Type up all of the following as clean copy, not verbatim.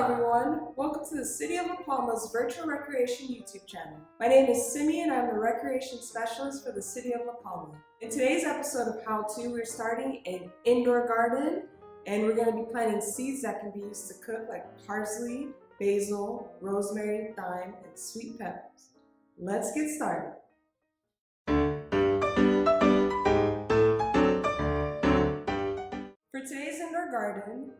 everyone. Welcome to the City of La Palma's virtual recreation YouTube channel. My name is Simi and I'm the recreation specialist for the City of La Palma. In today's episode of How To, we're starting an indoor garden and we're going to be planting seeds that can be used to cook like parsley, basil, rosemary, thyme, and sweet peppers. Let's get started. For today's indoor garden,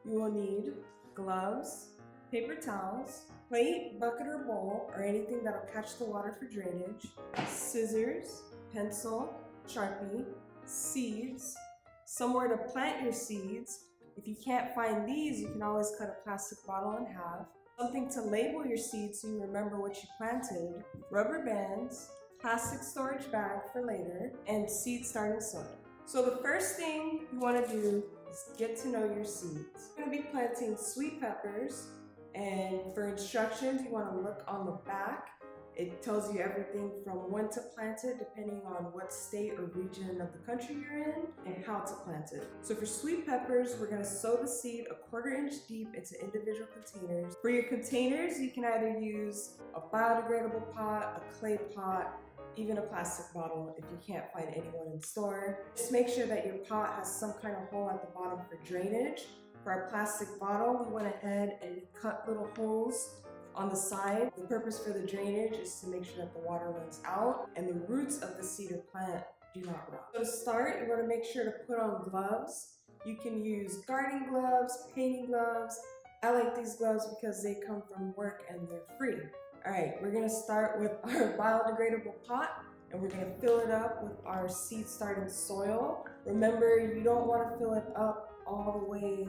you will need gloves, paper towels, plate, bucket or bowl, or anything that will catch the water for drainage, scissors, pencil, Sharpie, seeds, somewhere to plant your seeds. If you can't find these, you can always cut a plastic bottle in half, something to label your seeds so you remember what you planted, rubber bands, plastic storage bag for later, and seed starting soil. So the first thing you want to do is get to know your seeds. We're going to be planting sweet peppers, and for instructions you want to look on the back. It tells you everything from when to plant it depending on what state or region of the country you're in and how to plant it. So for sweet peppers, we're going to sow the seed 1/4 inch deep into individual containers. For your containers, you can either use a biodegradable pot, a clay pot, even a plastic bottle if you can't find anyone in store. Just make sure that your pot has some kind of hole at the bottom for drainage. For our plastic bottle, we went ahead and cut little holes on the side. The purpose for the drainage is to make sure that the water runs out and the roots of the seed or plant do not rot. So to start, you want to make sure to put on gloves. You can use gardening gloves, painting gloves. I like these gloves because they come from work and they're free. Alright, we're going to start with our biodegradable pot and we're going to fill it up with our seed starting soil. Remember, you don't want to fill it up all the way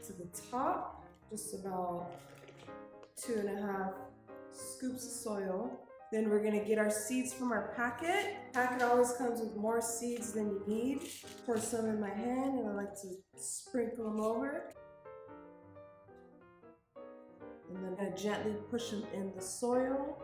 to the top, just about 2.5 scoops of soil. Then we're going to get our seeds from our packet. Packet always comes with more seeds than you need. Pour some in my hand and I like to sprinkle them over. And then I'm going to gently push them in the soil.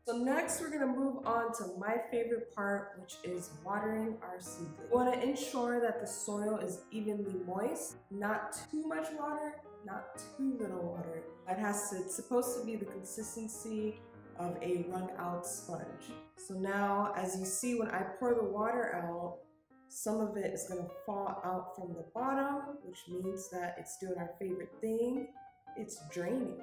So next we're going to move on to my favorite part, which is watering our seedlings. We want to ensure that the soil is evenly moist, not too much water, not too little water. It's supposed to be the consistency of a wrung out sponge. So now, as you see, when I pour the water out, some of it is going to fall out from the bottom, which means that it's doing our favorite thing. It's draining.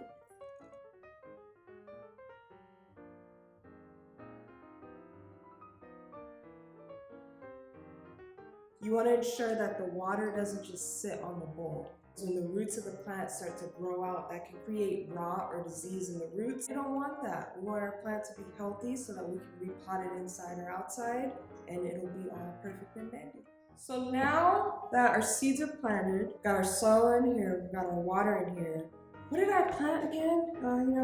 You want to ensure that the water doesn't just sit on the bowl. When the roots of the plant start to grow out, that can create rot or disease in the roots. We don't want that. We want our plant to be healthy so that we can repot it inside or outside and it'll be all perfect and dandy. So now that our seeds are planted, got our soil in here, we've got our water in here. What did I plant again?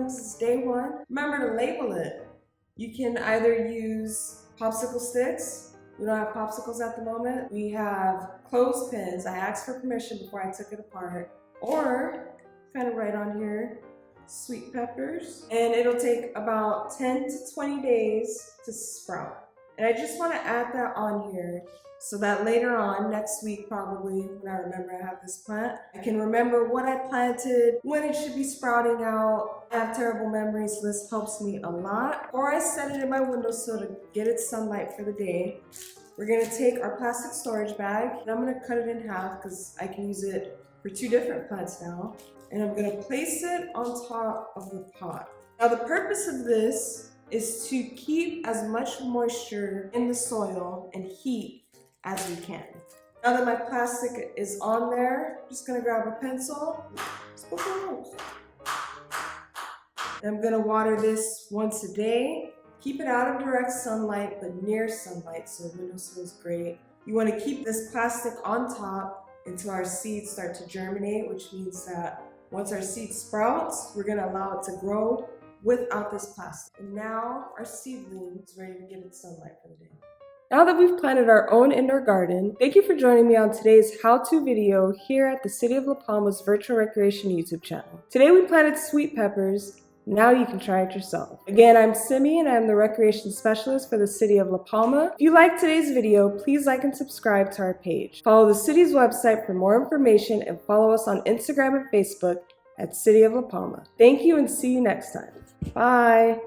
This is day one. Remember to label it. You can either use popsicle sticks. We don't have popsicles at the moment. We have clothespins. I asked for permission before I took it apart. Or, kind of right on here, sweet peppers. And it'll take about 10 to 20 days to sprout. And I just want to add that on here so that later on, next week probably, when I remember I have this plant, I can remember what I planted, when it should be sprouting out. I have terrible memories, so this helps me a lot. Or I set it in my windowsill to get its sunlight for the day. We're going to take our plastic storage bag, and I'm going to cut it in half because I can use it for 2 different plants now. And I'm going to place it on top of the pot. Now the purpose of this is to keep as much moisture in the soil and heat as we can. Now that my plastic is on there, I'm just gonna grab a pencil. And I'm gonna water this once a day. Keep it out of direct sunlight, but near sunlight, so the windowsill is great. You wanna keep this plastic on top until our seeds start to germinate, which means that once our seed sprouts, we're gonna allow it to grow without this plastic. And now our seedling is ready to get its sunlight for the day. Now that we've planted our own indoor garden, thank you for joining me on today's how-to video here at the City of La Palma's virtual recreation YouTube channel. Today we planted sweet peppers. Now you can try it yourself. Again, I'm Simi and I'm the recreation specialist for the City of La Palma. If you liked today's video, please like and subscribe to our page. Follow the city's website for more information and follow us on Instagram and Facebook at City of La Palma. Thank you and see you next time. Bye.